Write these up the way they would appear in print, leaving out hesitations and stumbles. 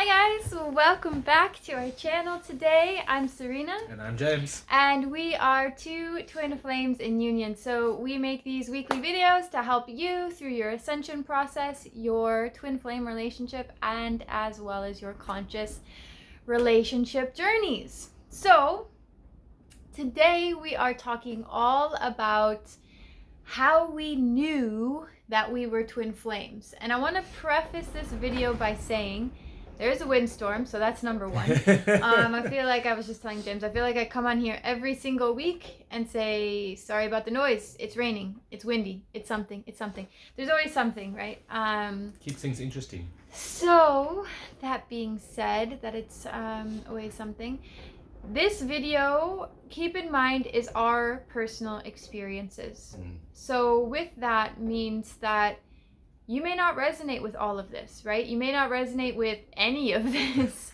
Hi guys, welcome back to our channel today. I'm Serena. And I'm James. And we are two twin flames in union. So we make these weekly videos to help you through your ascension process, your twin flame relationship, and as well as your conscious relationship journeys. So today we are talking all about how we knew that we were twin flames. And I want to preface this video by saying there's a windstorm, so that's number one. I feel like I was just telling James, I feel like I come on here every single week and say, sorry about the noise. It's raining. It's windy. It's something. It's something. There's always something, right? Keeps things interesting. So, that being said, that it's always something. This video, keep in mind, is our personal experiences. So with that means that you may not resonate with all of this, right? You may not resonate with any of this.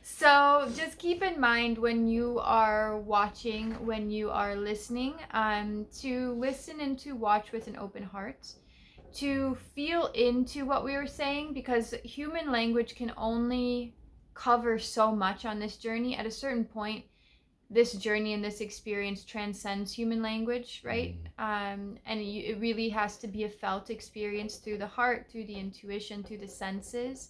So just keep in mind when you are watching, when you are listening, to listen and to watch with an open heart, to feel into what we were saying, because human language can only cover so much on this journey. At a certain point, this journey and this experience transcends human language, right? It really has to be a felt experience through the heart, through the intuition, through the senses.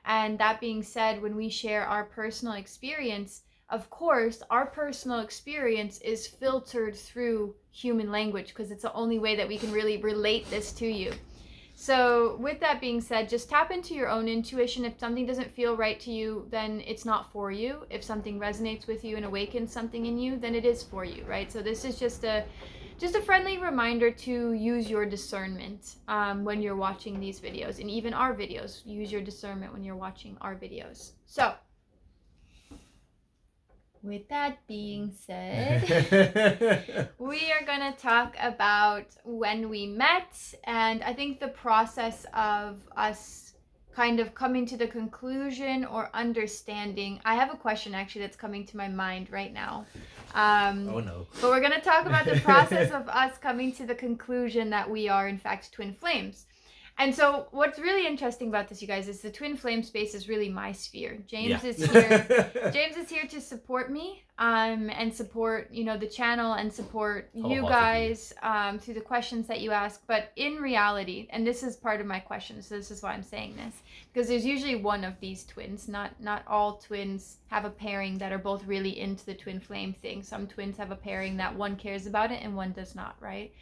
And that being said, when we share our personal experience, of course, our personal experience is filtered through human language because it's the only way that we can really relate this to you. So with that being said, just tap into your own intuition. If something doesn't feel right to you, then it's not for you. If something resonates with you and awakens something in you, then it is for you, right? So this is just a friendly reminder to use your discernment when you're watching these videos, and even our videos. Use your discernment when you're watching our videos. So with that being said, we are going to talk about when we met, and I think the process of us kind of coming to the conclusion or understanding. I have a question actually that's coming to my mind right now. Oh no. But we're going to talk about the process of us coming to the conclusion that we are in fact twin flames. And so what's really interesting about this, you guys, is the twin flame space is really my sphere. James is here. James is here to support me and support, the channel and support you guys through the questions that you ask. But in reality, and this is part of my question, so this is why I'm saying this, because there's usually one of these twins. Not all twins have a pairing that are both really into the twin flame thing. Some twins have a pairing that one cares about it and one does not, right?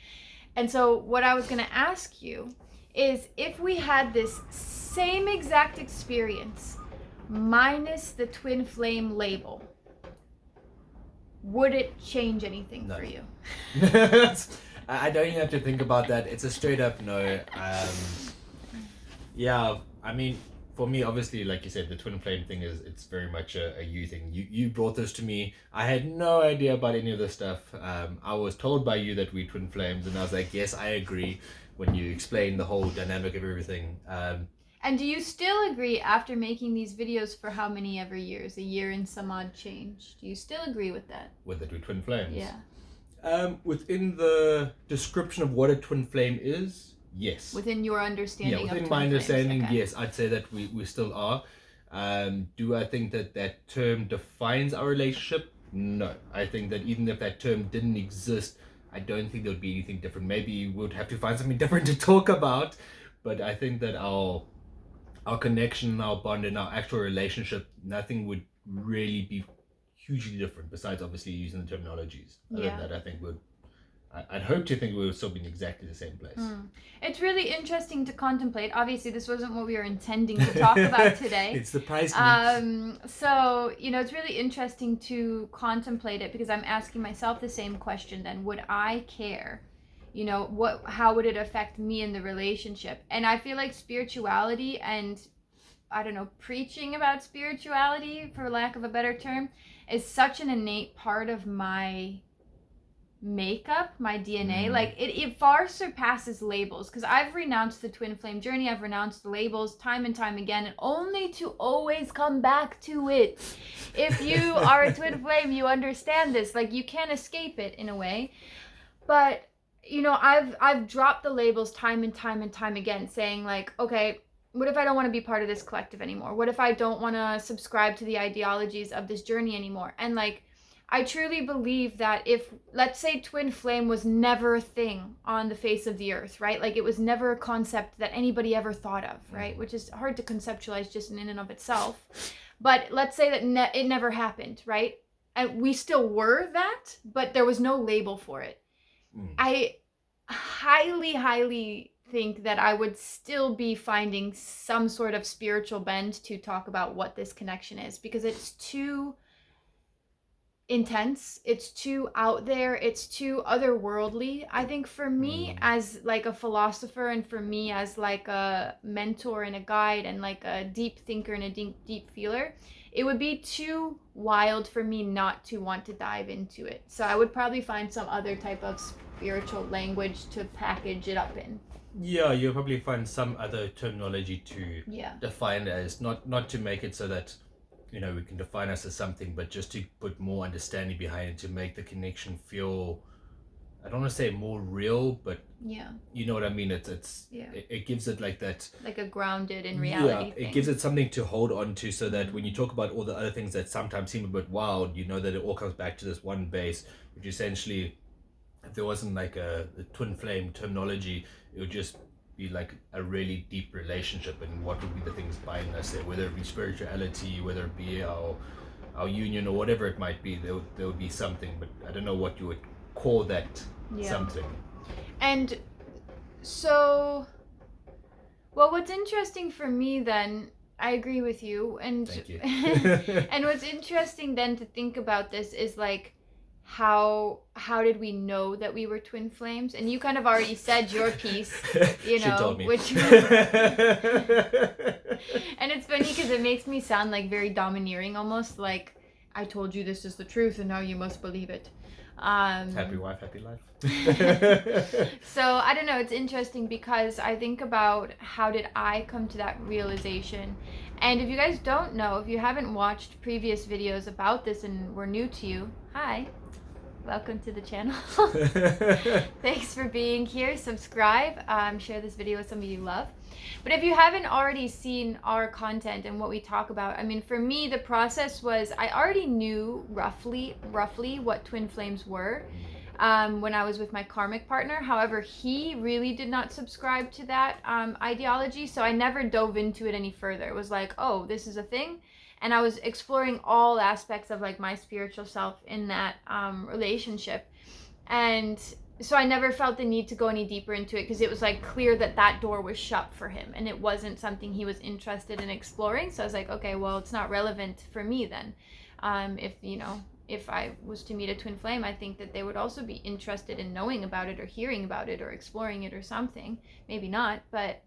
And so what I was going to ask you is, if we had this same exact experience minus the twin flame label, would it change anything for you? I don't even have to think about that. It's a straight up no. Yeah, I mean, for me, obviously, like you said, the twin flame thing it's very much a you thing. You brought this to me. I had no idea about any of this stuff. I was told by you that we twin flames, and I was like, yes, I agree, when you explain the whole dynamic of everything. And do you still agree, after making these videos for how many ever years, a year and some odd change, do you still agree with that? With the twin flames? Yeah. Within the description of what a twin flame is, yes. Within your understanding of within my understanding, okay. Yes, I'd say that we still are. Do I think that term defines our relationship? No. I think that even if that term didn't exist, I don't think there would be anything different. Maybe we would have to find something different to talk about, but I think that our connection, our bond, and our actual relationship, nothing would really be hugely different, besides obviously using the terminologies. Other than that, I think I'd hope to think we would still be in exactly the same place. It's really interesting to contemplate. Obviously, this wasn't what we were intending to talk about today. It surprised me. So, it's really interesting to contemplate it, because I'm asking myself the same question then. Would I care? How would it affect me in the relationship? And I feel like spirituality and, preaching about spirituality, for lack of a better term, is such an innate part of my makeup, my DNA. Like it far surpasses labels, because I've renounced the twin flame journey, I've renounced the labels time and time again, and only to always come back to it. If you are a twin flame, you understand this. Like, you can't escape it in a way. But I've dropped the labels time and time and time again, saying like, okay, what if I don't want to be part of this collective anymore? What if I don't want to subscribe to the ideologies of this journey anymore? And like, I truly believe that if, let's say, twin flame was never a thing on the face of the earth, right? Like, it was never a concept that anybody ever thought of, right? Which is hard to conceptualize just in and of itself. But let's say that it never happened, right? And we still were that, but there was no label for it. I highly, highly think that I would still be finding some sort of spiritual bend to talk about what this connection is, because it's too intense, it's too out there, it's too otherworldly. I think for me as like a philosopher, and for me as like a mentor and a guide and like a deep thinker and a deep feeler, it would be too wild for me not to want to dive into it. So I would probably find some other type of spiritual language to package it up in. Yeah, you'll probably find some other terminology to define it as, not to make it so that, you know, we can define us as something, but just to put more understanding behind it, to make the connection feel, I don't want to say more real, but you know what I mean. It gives it like that, like a grounded in reality thing. It gives it something to hold on to, so that when you talk about all the other things that sometimes seem a bit wild, you know that it all comes back to this one base, which essentially, if there wasn't like a twin flame terminology, it would just be like a really deep relationship, and what would be the things binding us there, whether it be spirituality, whether it be our union, or whatever it might be. There would be something, but I don't know what you would call that something. And so, well, what's interesting for me then, I agree with you, and thank you. And what's interesting then to think about this is like, how did we know that we were twin flames? And you kind of already said your piece, you know, she told me. which and it's funny because it makes me sound like very domineering, almost like I told you this is the truth and now you must believe it. Happy wife, happy life. So I don't know, it's interesting because I think about how did I come to that realization. And if you guys don't know, if you haven't watched previous videos about this and were new to you, hi, welcome to the channel. Thanks for being here. Subscribe, share this video with somebody you love. But if you haven't already seen our content and what we talk about, I mean, for me, the process was I already knew roughly what twin flames were when I was with my karmic partner. However, he really did not subscribe to that ideology, so I never dove into it any further. It was like, oh, this is a thing. And I was exploring all aspects of like my spiritual self in that relationship. And so I never felt the need to go any deeper into it, because it was like clear that that door was shut for him and it wasn't something he was interested in exploring. So I was like, okay, well, it's not relevant for me then. If I was to meet a twin flame, I think that they would also be interested in knowing about it or hearing about it or exploring it or something. Maybe not, but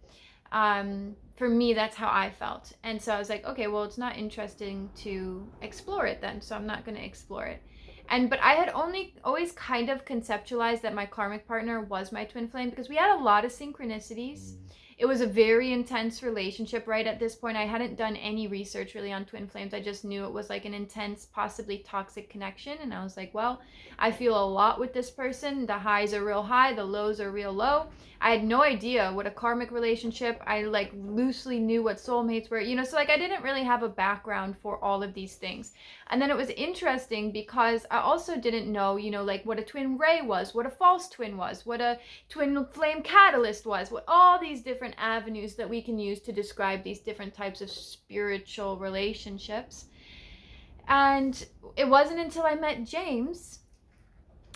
for me, that's how I felt. And so I was like, okay, well, it's not interesting to explore it then, so I'm not going to explore it. But I had always kind of conceptualized that my karmic partner was my twin flame, because we had a lot of synchronicities. It was a very intense relationship right at this point. I hadn't done any research really on twin flames. I just knew it was like an intense, possibly toxic connection. And I was like, well, I feel a lot with this person. The highs are real high, the lows are real low. I had no idea what a karmic relationship, I like loosely knew what soulmates were, you know, so like I didn't really have a background for all of these things. And then it was interesting because I also didn't know, you know, like what a twin ray was, what a false twin was, what a twin flame catalyst was, what all these different avenues that we can use to describe these different types of spiritual relationships. And it wasn't until I met James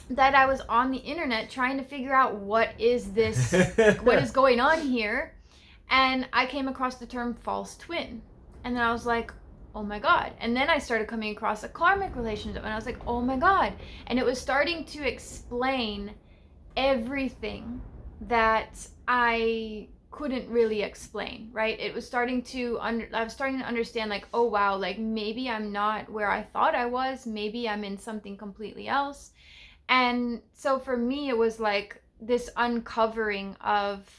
that I was on the internet trying to figure out what is this, what is going on here. And I came across the term false twin. And then I was like, oh my God. And then I started coming across a karmic relationship and I was like, oh my God. And it was starting to explain everything that I couldn't really explain, right? It was starting to, I was starting to understand like, oh wow, like maybe I'm not where I thought I was. Maybe I'm in something completely else. And so for me, it was like this uncovering of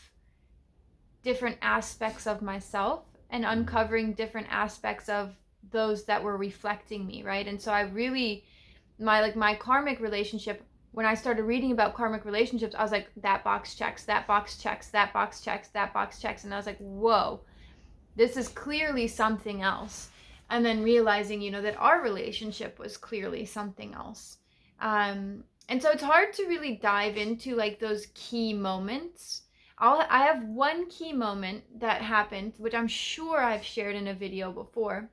different aspects of myself and uncovering different aspects of those that were reflecting me, right? And so I really, my karmic relationship, when I started reading about karmic relationships, I was like, that box checks, that box checks, that box checks, that box checks. And I was like, whoa, this is clearly something else. And then realizing, you know, that our relationship was clearly something else. And so it's hard to really dive into like those key moments. I have one key moment that happened, which I'm sure I've shared in a video before.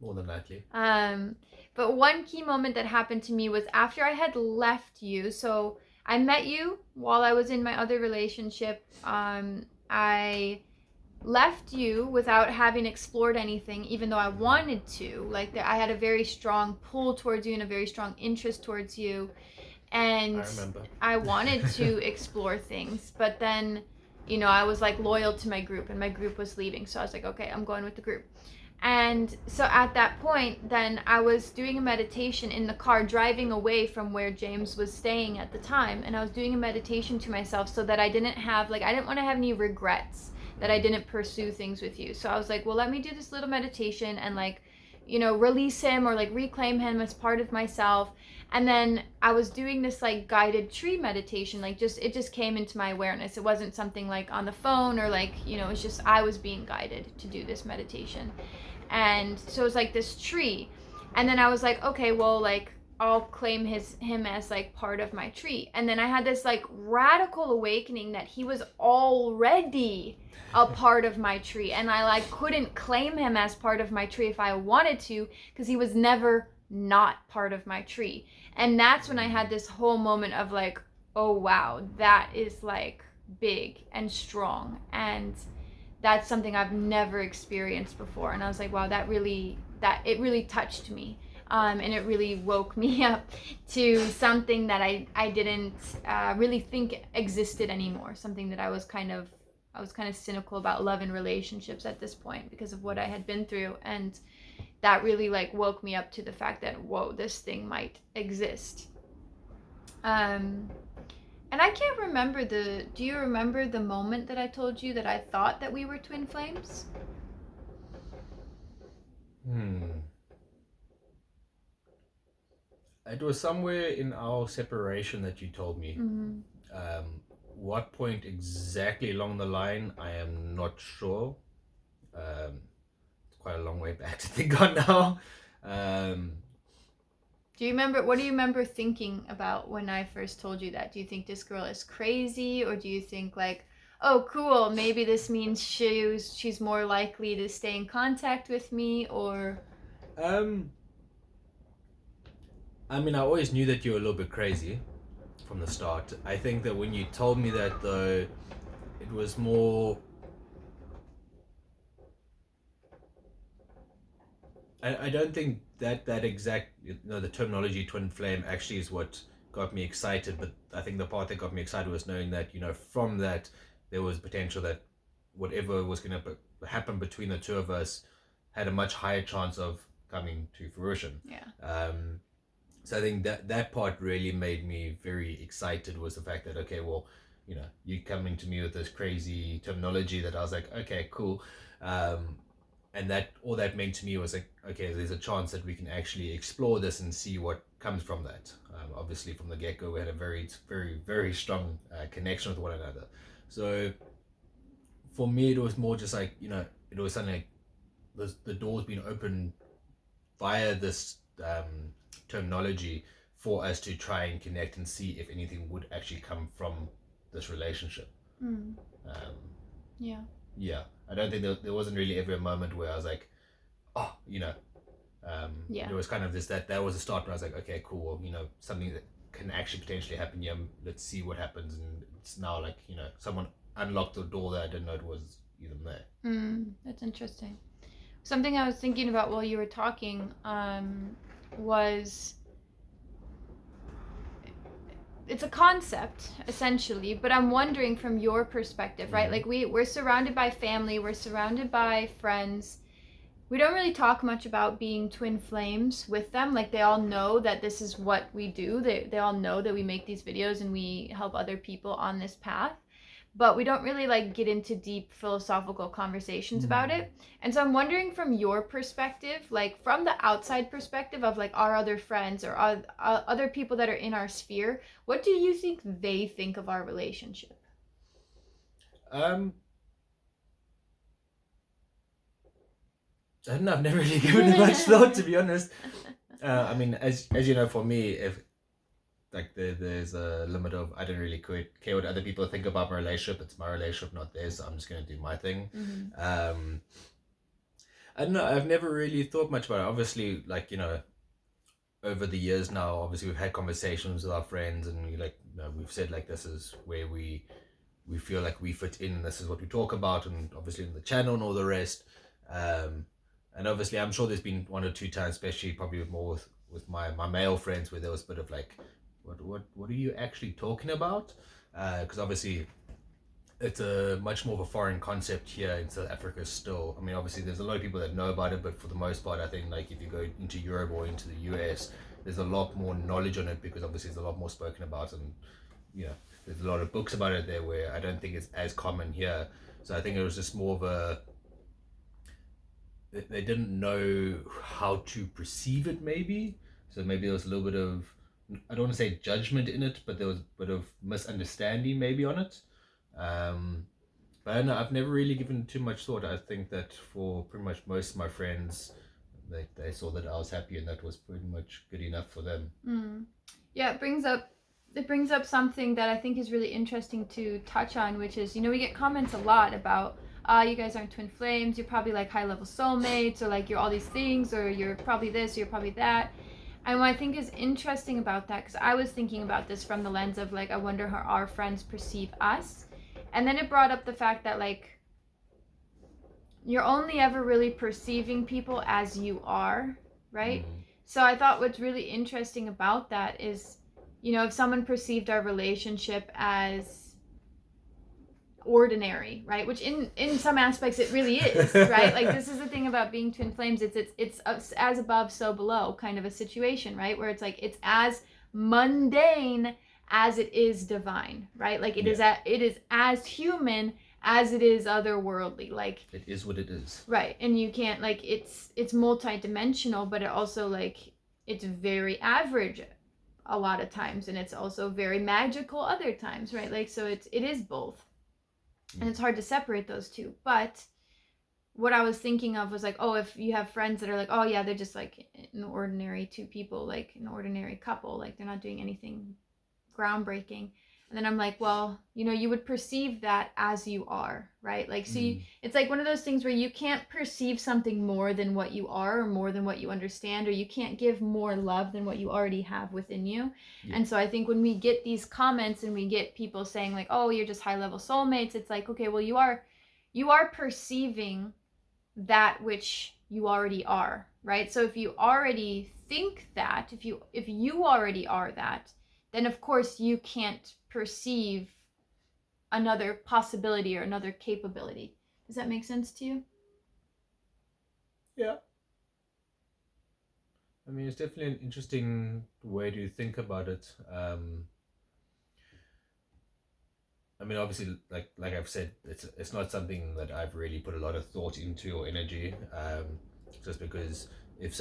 More than likely. But one key moment that happened to me was after I had left you. So I met you while I was in my other relationship. I left you without having explored anything, even though I wanted to. Like, I had a very strong pull towards you and a very strong interest towards you. And I wanted to explore things, but then, you know, I was like loyal to my group, and my group was leaving. So I was like, okay, I'm going with the group. And so at that point, then I was doing a meditation in the car driving away from where James was staying at the time. And I was doing a meditation to myself so that I didn't want to have any regrets that I didn't pursue things with you. So I was like, well, let me do this little meditation and like, you know, release him or like reclaim him as part of myself. And then I was doing this like guided tree meditation, like it just came into my awareness. It wasn't something like on the phone or like, you know, it's just I was being guided to do this meditation. And so it was like this tree. And then I was like, okay, well, like I'll claim him as like part of my tree. And then I had this like radical awakening that he was already a part of my tree, and I like couldn't claim him as part of my tree if I wanted to, because he was never not part of my tree. And that's when I had this whole moment of like, oh wow, that is like big and strong, and that's something I've never experienced before. And I was like, wow, it really touched me. And it really woke me up to something that I didn't really think existed anymore. Something that I was kind of cynical about love and relationships at this point because of what I had been through. And that really like woke me up to the fact that, whoa, this thing might exist. And I can't remember do you remember the moment that I told you that I thought that we were twin flames? It was somewhere in our separation that you told me. Mm-hmm. What point exactly along the line, I am not sure. It's quite a long way back to think on now. Do you remember, what do you remember thinking about when I first told you that? Do you think this girl is crazy, or do you think like, oh cool, maybe this means she's more likely to stay in contact with me? Or I mean, I always knew that you were a little bit crazy from the start. I think that when you told me that, though, it was more... I don't think that exact, you know, the terminology twin flame actually is what got me excited, but I think the part that got me excited was knowing that, you know, from that there was potential that whatever was going to happen between the two of us had a much higher chance of coming to fruition. Yeah. So I think that part really made me very excited, was the fact that, okay, well, you know, you coming to me with this crazy terminology that I was like, okay, cool. And that all that meant to me was like, okay, there's a chance that we can actually explore this and see what comes from that. Obviously, from the get-go, we had a very, very, very strong connection with one another. So for me, it was more just like, you know, it was something like the door's been opened via this terminology for us to try and connect and see if anything would actually come from this relationship. Yeah, I don't think there wasn't really ever a moment where I was like, oh, you know, There was kind of this, that was a start where I was like, okay, cool, well, you know, something that can actually potentially happen here, let's see what happens. And it's now like, you know, someone unlocked the door that I didn't know it was even there. That's interesting. Something I was thinking about while you were talking was, it's a concept essentially, but I'm wondering from your perspective, right? Like we're surrounded by family, we're surrounded by friends. We don't really talk much about being twin flames with them. Like they all know that this is what we do. They all know that we make these videos and we help other people on this path. But we don't really like get into deep philosophical conversations about it. And so I'm wondering from your perspective, like from the outside perspective of like our other friends or other people that are in our sphere, what do you think they think of our relationship? I don't know, I've never really given it much thought, to be honest. I mean, as you know, for me, if like there's a limit of, I don't really care what other people think about my relationship. It's my relationship, not theirs. So I'm just gonna do my thing. I don't know. I've never really thought much about it. Obviously, like, you know, over the years now, obviously we've had conversations with our friends, and we've said like this is where we feel like we fit in, and this is what we talk about, and obviously in the channel and all the rest. And obviously, I'm sure there's been one or two times, especially probably more with my male friends, where there was a bit of like, what are you actually talking about? Because obviously it's a much more of a foreign concept here in South Africa still. I mean, obviously there's a lot of people that know about it, but for the most part, I think like if you go into Europe or into the US, there's a lot more knowledge on it, because obviously there's a lot more spoken about, and there's a lot of books about it there, where I don't think it's as common here. So I think it was just more of a, they didn't know how to perceive it, maybe. So maybe there was a little bit of, I don't want to say judgment in it, but there was a bit of misunderstanding maybe on it. But I don't know, I've never really given too much thought. I think that for pretty much most of my friends, they saw that I was happy, and that was pretty much good enough for them. Yeah, it brings up something that I think is really interesting to touch on, which is, we get comments a lot about, you guys aren't twin flames, you're probably like high level soulmates, or like you're all these things, or you're probably this, or you're probably that. And what I think is interesting about that, because I was thinking about this from the lens of like, I wonder how our friends perceive us. And then it brought up the fact that like, you're only ever really perceiving people as you are, right? So I thought what's really interesting about that is, if someone perceived our relationship as ordinary, right? Which in some aspects it really is, right? Like, this is the thing about being twin flames. It's as above, so below kind of a situation, right? Where it's like, it's as mundane as it is divine, right? Like it is as human as it is otherworldly. Like, it is what it is, right? And you can't, like, it's multidimensional, but it also, like, it's very average a lot of times, and it's also very magical other times, right? Like, so it is both, and it's hard to separate those two. But what I was thinking of was like, oh, if you have friends that are like, oh yeah, they're just like an ordinary two people, like an ordinary couple, like they're not doing anything groundbreaking. And then I'm like, well, you would perceive that as you are, right? Like, so it's like one of those things where you can't perceive something more than what you are, or more than what you understand, or you can't give more love than what you already have within you. And so I think when we get these comments and we get people saying like, oh, you're just high level soulmates, it's like, okay, well, you are perceiving that which you already are, right? So if you already think that, if you already are that, then of course you can't perceive another possibility or another capability. Does that make sense to you? Yeah. I mean, it's definitely an interesting way to think about it. I mean, obviously, like I've said, it's not something that I've really put a lot of thought into or energy. Just because if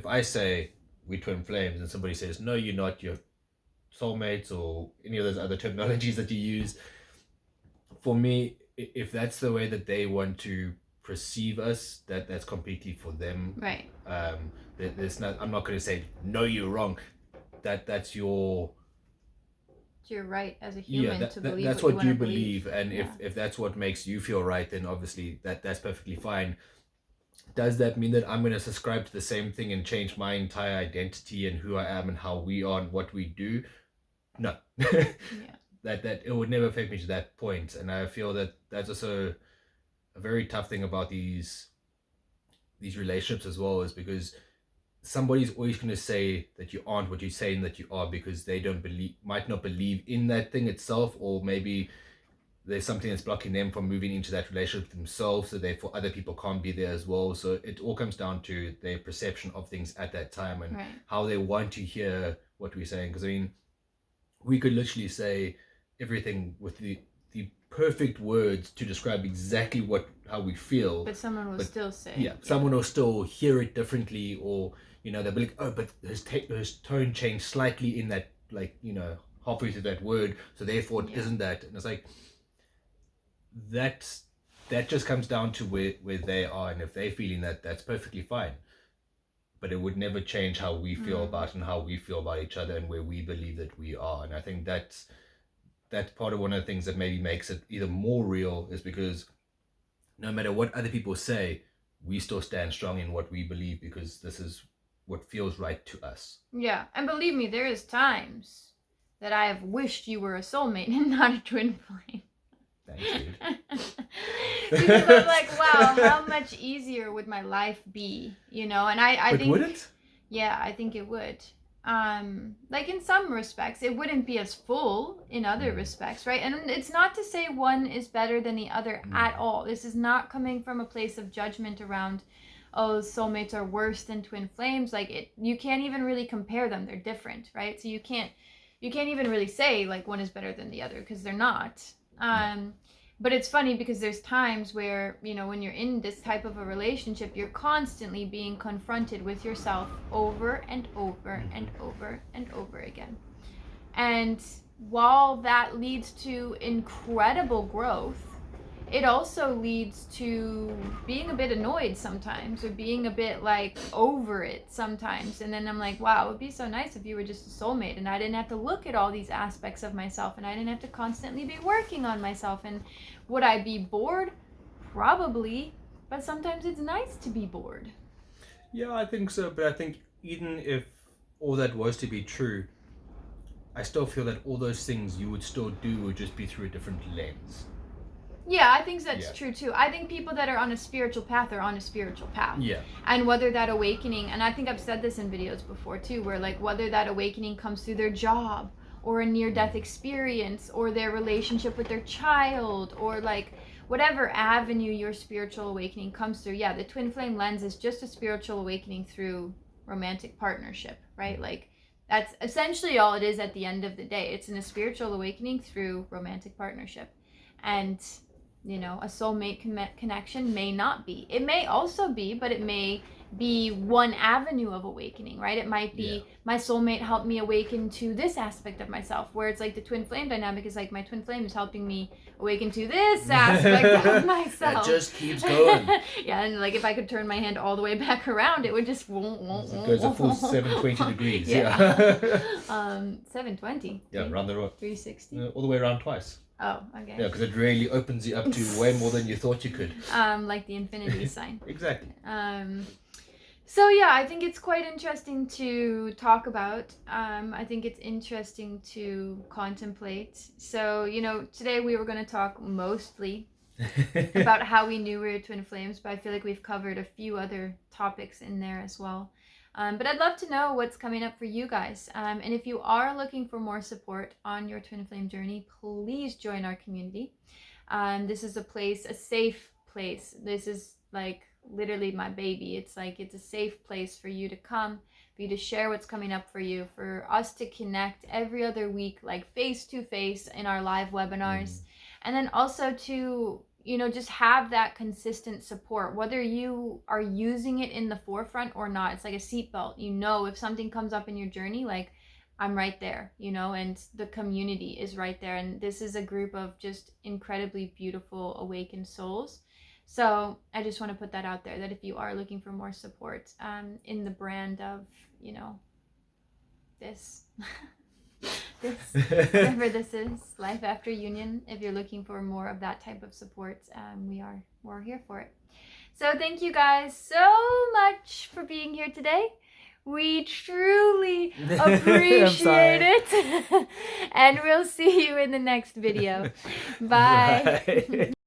I say we're twin flames, and somebody says, no, you're not, you're soulmates, or any of those other terminologies that you use, for me, if that's the way that they want to perceive us, that's completely for them, right? There's not, I'm not going to say no, you're wrong. That's your, you're right as a human, to believe that's what you believe. And if that's what makes you feel right, then obviously that's perfectly fine. Does that mean that I'm going to subscribe to the same thing and change my entire identity and who I am and how we are and what we do? No. That it would never affect me to that point. And I feel that that's also a very tough thing about these relationships as well, is because somebody's always going to say that you aren't what you're saying that you are, because they might not believe in that thing itself, or maybe there's something that's blocking them from moving into that relationship themselves, so therefore other people can't be there as well. So it all comes down to their perception of things at that time, and how they want to hear what we're saying. Because I mean, we could literally say everything with the perfect words to describe exactly how we feel, but someone will still say, someone will still hear it differently, or they'll be like, oh, but his tone changed slightly in that, like, halfway through that word, so therefore it isn't that. And it's like, that's that just comes down to where they are, and if they're feeling that, that's perfectly fine. But it would never change how we feel about and how we feel about each other and where we believe that we are. And I think that's part of one of the things that maybe makes it either more real, is because no matter what other people say, we still stand strong in what we believe, because this is what feels right to us. Yeah, and believe me, there is times that I have wished you were a soulmate and not a twin flame. Thanks, dude. Because I'm like, wow, how much easier would my life be, you know? And I think, would it? Yeah, I think it would. Like in some respects, it wouldn't be as full in other respects, right? And it's not to say one is better than the other at all. This is not coming from a place of judgment around, oh, soulmates are worse than twin flames. Like you can't even really compare them. They're different, right? So you can't even really say like one is better than the other, because they're not. But it's funny because there's times where, you know, when you're in this type of a relationship, you're constantly being confronted with yourself over and over and over and over again. And while that leads to incredible growth, it also leads to being a bit annoyed sometimes, or being a bit like over it sometimes. And then I'm like, wow, it would be so nice if you were just a soulmate and I didn't have to look at all these aspects of myself, and I didn't have to constantly be working on myself. And would I be bored? Probably. But sometimes it's nice to be bored. Yeah, I think so. But I think even if all that was to be true, I still feel that all those things you would still do would just be through a different lens. Yeah, I think that's true too. I think people that are on a spiritual path are on a spiritual path. Yeah. And whether that awakening, and I think I've said this in videos before too, where like whether that awakening comes through their job, or a near-death experience, or their relationship with their child, or like whatever avenue your spiritual awakening comes through. Yeah, the twin flame lens is just a spiritual awakening through romantic partnership, right? Like that's essentially all it is at the end of the day. It's a spiritual awakening through romantic partnership. And you know, a soulmate connection may not be. It may also be, but it may be one avenue of awakening, right? It might be my soulmate helped me awaken to this aspect of myself, where it's like the twin flame dynamic is like my twin flame is helping me awaken to this aspect of myself. That just keeps going. Yeah, and like if I could turn my hand all the way back around, it would just it goes a full 720 degrees. Yeah. 720. Yeah, around the road. 360. All the way around twice. Oh, okay. Yeah, because it really opens you up to way more than you thought you could. Like the infinity sign. Exactly. So yeah, I think it's quite interesting to talk about. I think it's interesting to contemplate. So, you know, today we were going to talk mostly about how we knew we were twin flames, but I feel like we've covered a few other topics in there as well. But I'd love to know what's coming up for you guys. And if you are looking for more support on your twin flame journey, please join our community. This is a place, a safe place. This is like literally my baby. It's like it's a safe place for you to come, for you to share what's coming up for you, for us to connect every other week, like face to face in our live webinars. And then also to, you know, just have that consistent support, whether you are using it in the forefront or not. It's like a seatbelt. You know, if something comes up in your journey, like I'm right there, you know, and the community is right there. And this is a group of just incredibly beautiful awakened souls. So I just want to put that out there, that if you are looking for more support in the brand of, you know, this whatever this is, life after union, if you're looking for more of that type of support, we're here for it. So thank you guys so much for being here today. We truly appreciate it. And we'll see you in the next video. Bye.